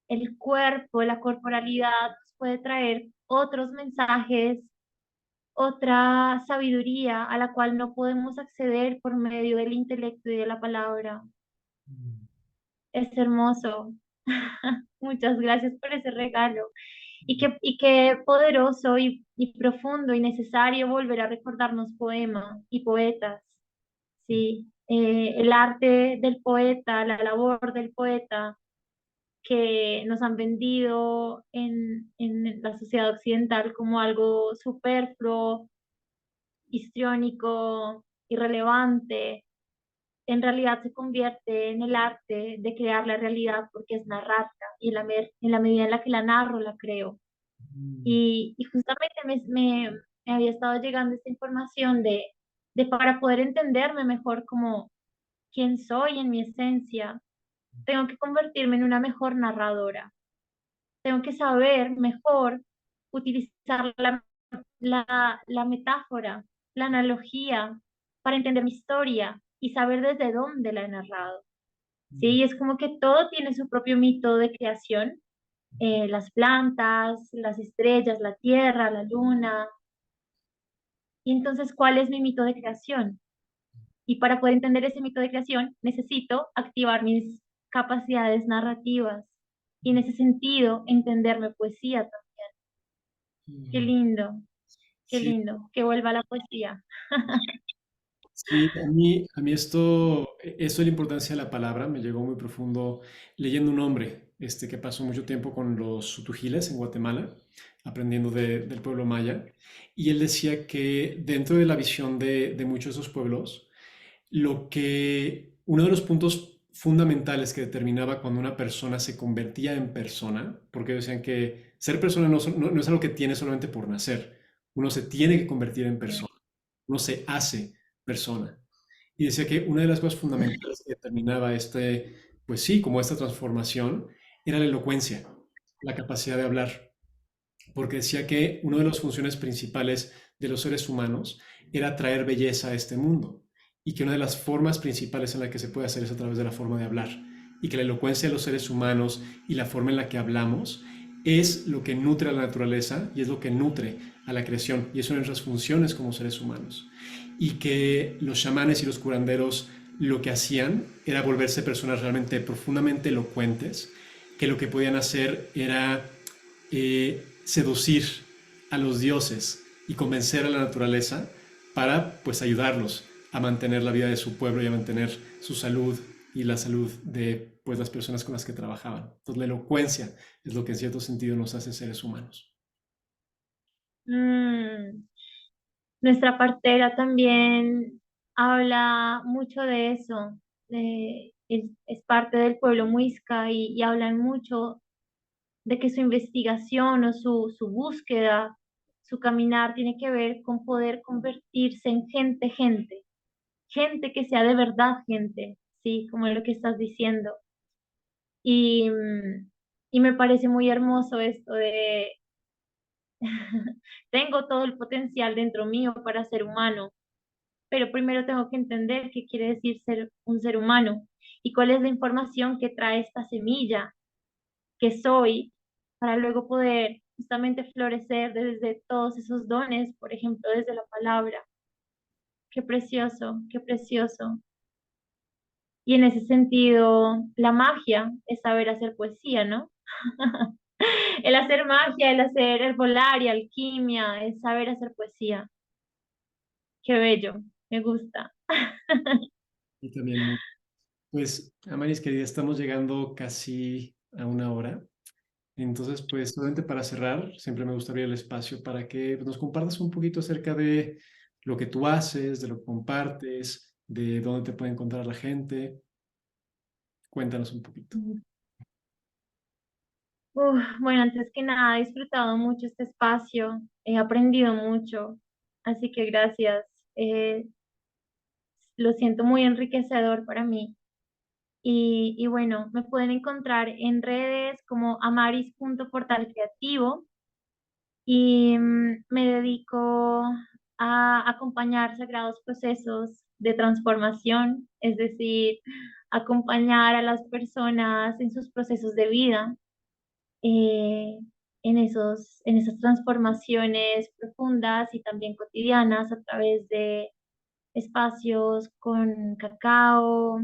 el cuerpo, la corporalidad nos puede traer otros mensajes, otra sabiduría a la cual no podemos acceder por medio del intelecto y de la palabra. Es hermoso. Muchas gracias por ese regalo. Y qué poderoso y profundo y necesario volver a recordarnos poemas y poetas. Sí, el arte del poeta, la labor del poeta que nos han vendido en la sociedad occidental como algo superfluo, histriónico, irrelevante, en realidad se convierte en el arte de crear la realidad porque es narrarla y en la medida en la que la narro, la creo. Y justamente me había estado llegando esta información de para poder entenderme mejor como quién soy en mi esencia, tengo que convertirme en una mejor narradora, tengo que saber mejor utilizar la metáfora, la analogía para entender mi historia y saber desde dónde la he narrado. Sí, es como que todo tiene su propio mito de creación, las plantas, las estrellas, la tierra, la luna. Y entonces, ¿cuál es mi mito de creación? Y para poder entender ese mito de creación, necesito activar mis capacidades narrativas. Y en ese sentido, entenderme poesía también. Qué lindo, qué Sí, lindo, que vuelva la poesía. sí, a mí esto de la importancia de la palabra me llegó muy profundo leyendo un hombre que pasó mucho tiempo con los sutujiles en Guatemala, aprendiendo del pueblo maya, y él decía que dentro de la visión de muchos de esos pueblos, uno de los puntos fundamentales que determinaba cuando una persona se convertía en persona, porque decían que ser persona no es algo que tiene solamente por nacer, uno se tiene que convertir en persona, uno se hace persona. Y decía que una de las cosas fundamentales que determinaba pues sí, como esta transformación, era la elocuencia, la capacidad de hablar, porque decía que una de las funciones principales de los seres humanos era traer belleza a este mundo, y que una de las formas principales en la que se puede hacer es a través de la forma de hablar, y que la elocuencia de los seres humanos y la forma en la que hablamos es lo que nutre a la naturaleza y es lo que nutre a la creación, y es una de nuestras funciones como seres humanos. Y que los chamanes y los curanderos lo que hacían era volverse personas realmente profundamente elocuentes, que lo que podían hacer era seducir a los dioses y convencer a la naturaleza para pues ayudarlos a mantener la vida de su pueblo y a mantener su salud y la salud de pues las personas con las que trabajaban. Entonces la elocuencia es lo que en cierto sentido nos hace seres humanos. Mm, nuestra partera también habla mucho de eso. Es parte del pueblo muisca y hablan mucho de que su investigación o su búsqueda, su caminar tiene que ver con poder convertirse en gente que sea de verdad gente, sí, como lo que estás diciendo. Y, y me parece muy hermoso esto de, tengo todo el potencial dentro mío para ser humano, pero primero tengo que entender qué quiere decir ser un ser humano y cuál es la información que trae esta semilla que soy para luego poder justamente florecer desde todos esos dones, por ejemplo, desde la palabra. Qué precioso, qué precioso. Y en ese sentido, la magia es saber hacer poesía, ¿no? El hacer magia, el hacer herbolaria, alquimia, es saber hacer poesía. Qué bello, me gusta. Y también, pues, Amaris, querida, estamos llegando casi a una hora. Entonces, pues, solamente para cerrar, siempre me gustaría el espacio para que nos compartas un poquito acerca de lo que tú haces, de lo que compartes, de dónde te puede encontrar la gente. Cuéntanos un poquito. Bueno, antes que nada, he disfrutado mucho este espacio, he aprendido mucho, así que gracias. Eh, lo siento muy enriquecedor para mí. Y bueno, me pueden encontrar en redes como amaris.portalcreativo y me dedico a acompañar sagrados procesos de transformación, es decir, acompañar a las personas en sus procesos de vida, eh, en esas transformaciones profundas y también cotidianas a través de espacios con cacao,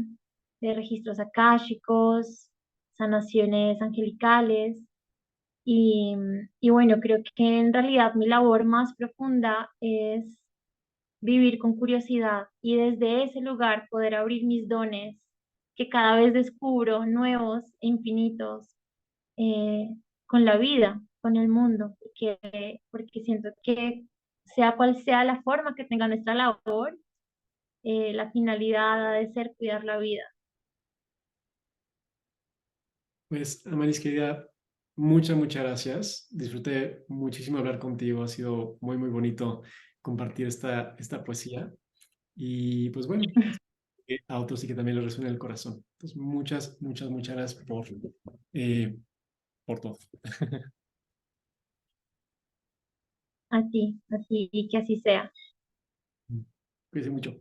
de registros akáshicos, sanaciones angelicales. Y bueno, creo que en realidad mi labor más profunda es vivir con curiosidad y desde ese lugar poder abrir mis dones que cada vez descubro nuevos e infinitos eh, con la vida, con el mundo, porque siento que sea cual sea la forma que tenga nuestra labor, la finalidad ha de ser cuidar la vida. Pues, Amaris, querida, muchas gracias. Disfruté muchísimo hablar contigo. Ha sido muy, muy bonito compartir esta poesía. Y pues bueno, a otros sí que también les resuena el corazón. Entonces, muchas gracias por todo. A ti, y que así sea. Cuídense mucho.